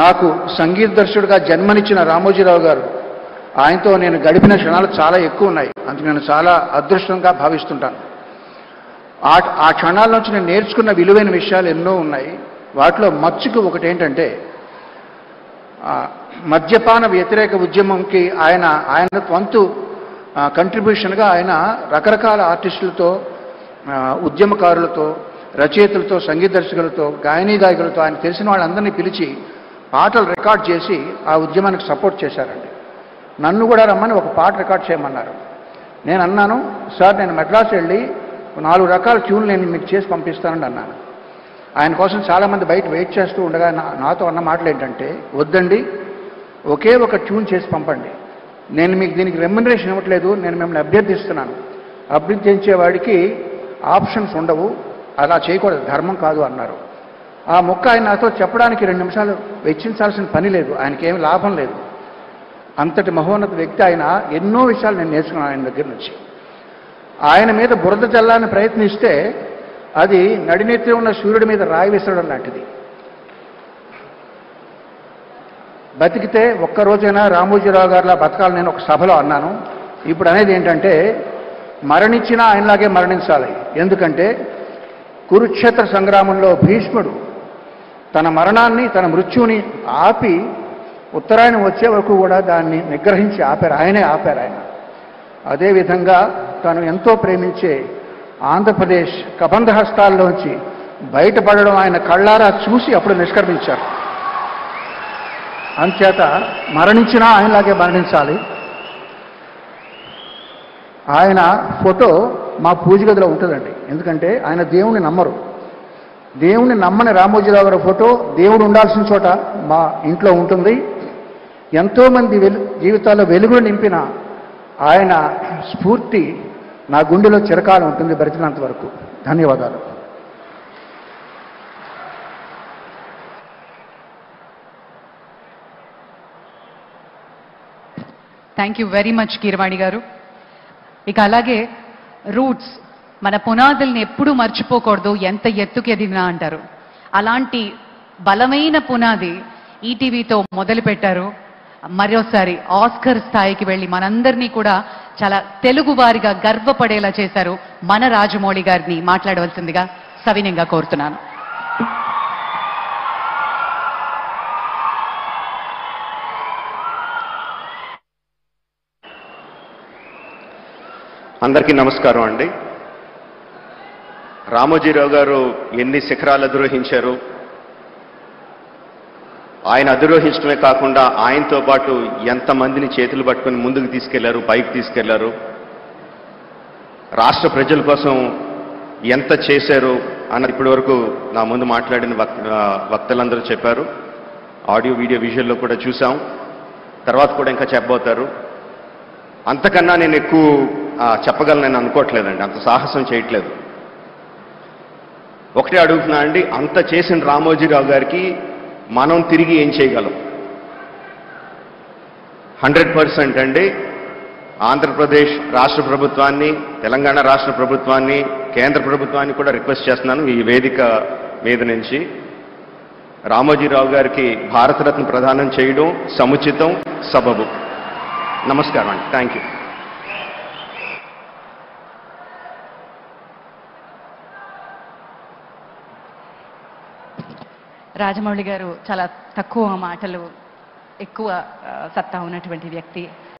నాకు సంగీత దర్శకుడిగా జన్మనిచ్చిన రామోజీరావు గారు, ఆయనతో నేను గడిపిన క్షణాలు చాలా ఎక్కువ ఉన్నాయి. అందుకు నేను చాలా అదృష్టంగా భావిస్తుంటాను. ఆ క్షణాల నుంచి నేను నేర్చుకున్న విలువైన విషయాలు ఎన్నో ఉన్నాయి. వాటిలో మచ్చుకు ఒకటి ఏంటంటే, మద్యపాన వ్యతిరేక ఉద్యమంకి ఆయన వంతు కంట్రిబ్యూషన్గా ఆయన రకరకాల ఆర్టిస్టులతో, ఉద్యమకారులతో, రచయితలతో, సంగీత దర్శకులతో, గాయకులతో ఆయన తెలిసిన వాళ్ళందరినీ పిలిచి పాటలు రికార్డ్ చేసి ఆ ఉద్యమానికి సపోర్ట్ చేశారండి. నన్ను కూడా రమ్మని ఒక పాట రికార్డ్ చేయమన్నారు. నేను అన్నాను, సార్ నేను మెడ్రాస్ వెళ్ళి 4 రకాల ట్యూన్లు నేను మీకు చేసి పంపిస్తానని అన్నాను. ఆయన కోసం చాలామంది బయట వెయిట్ చేస్తూ ఉండగా నాతో అన్న మాటలు ఏంటంటే, వద్దండి, ఒకే ఒక ట్యూన్ చేసి పంపండి, నేను మీకు దీనికి రెమ్యునరేషన్ ఇవ్వట్లేదు, నేను మిమ్మల్ని అభ్యర్థిస్తున్నాను, అభ్యర్థించేవాడికి ఆప్షన్స్ ఉండవు, అలా చేయకూడదు, ధర్మం కాదు అన్నారు. ఆ మొక్క ఆయన నాతో చెప్పడానికి 2 నిమిషాలు వెచ్చించాల్సిన పని లేదు, ఆయనకి ఏమి లాభం లేదు. అంతటి మహోన్నత వ్యక్తి ఆయన. ఎన్నో విషయాలు నేను నేర్చుకున్నాను ఆయన దగ్గర నుంచి. ఆయన మీద బురద జల్లాలని ప్రయత్నిస్తే అది నడినెత్తి ఉన్న సూర్యుడి మీద రాయి విసరడం లాంటిది. బతికితే ఒక్కరోజైనా రామోజీరావు గారిలా బతకాలని నేను ఒక సభలో అన్నాను. ఇప్పుడు అనేది ఏంటంటే, మరణించినా ఆయనలాగే మరణించాలి. ఎందుకంటే కురుక్షేత్ర సంగ్రామంలో భీష్ముడు తన మరణాన్ని, తన మృత్యుని ఆపి ఉత్తరాయణం వచ్చే వరకు కూడా దాన్ని నిగ్రహించి ఆపారు. ఆయనే ఆపారు. ఆయన అదేవిధంగా తను ఎంతో ప్రేమించే ఆంధ్రప్రదేశ్ కబంధ హస్తాల్లోంచి బయటపడడం ఆయన కళ్ళారా చూసి అప్పుడు నిష్క్రమించారు. అంచేత మరణించినా ఆయనలాగే మరణించాలి. ఆయన ఫోటో మా పూజ గదిలో ఉంటుందండి. ఎందుకంటే ఆయన దేవుణ్ణి నమ్మరు. దేవుణ్ణి నమ్మని రామోజీరావు గారి ఫోటో దేవుడు ఉండాల్సిన చోట మా ఇంట్లో ఉంటుంది. ఎంతోమంది జీవితాల్లో వెలుగులు నింపిన ఆయన స్ఫూర్తి నా గుండెలో చిరకాలం ఉంటుంది బ్రతికినంత వరకు. ధన్యవాదాలు. Thank you very much Keeravani గారు. ఇక అలాగే రూట్స్, మన పునాదుల్ని ఎప్పుడూ మర్చిపోకూడదు, ఎంత ఎత్తుకి ఎదిగినా అంటారు. అలాంటి బలమైన పునాది ఈటీవీతో మొదలుపెట్టారు. మరోసారి ఆస్కర్ స్థాయికి వెళ్ళి మనందరినీ కూడా చాలా తెలుగు వారిగా గర్వపడేలా చేశారు. మన రాజమౌళి గారిని మాట్లాడవలసిందిగా సవినయంగా కోరుతున్నాను. అందరికీ నమస్కారం అండి. రామోజీరావు గారు ఎన్ని శిఖరాలు అధిరోహించారు, ఆయన అధిరోహించడమే కాకుండా ఆయనతో పాటు ఎంతమందిని చేతులు పట్టుకుని ముందుకు తీసుకెళ్లారు, పైకి తీసుకెళ్లారు, రాష్ట్ర ప్రజల కోసం ఎంత చేశారు అన్నది ఇప్పటి వరకు నా ముందు మాట్లాడిన వక్తలందరూ చెప్పారు. ఆడియో వీడియో విజువల్లో కూడా చూసాం, తర్వాత కూడా ఇంకా చెప్పబోతారు. అంతకన్నా నేను ఎక్కువ చెప్పగలనని అనుకోవట్లేదండి, అంత సాహసం చేయట్లేదు. ఒకటే అడుగుతున్నా అండి, అంత చేసిన రామోజీరావు గారికి మనం తిరిగి ఏం చేయగలం? 100% అండి. ఆంధ్రప్రదేశ్ రాష్ట్ర ప్రభుత్వాన్ని, తెలంగాణ రాష్ట్ర ప్రభుత్వాన్ని, కేంద్ర ప్రభుత్వాన్ని కూడా రిక్వెస్ట్ చేస్తున్నాను ఈ వేదిక మీద నుంచి, రామోజీరావు గారికి భారతరత్న ప్రదానం చేయడం సముచితం, సబబు. నమస్కారం అండి. Thank you. రాజమౌళి గారు చాలా తక్కువ మాటలు, ఎక్కువ సత్తా ఉన్నటువంటి వ్యక్తి.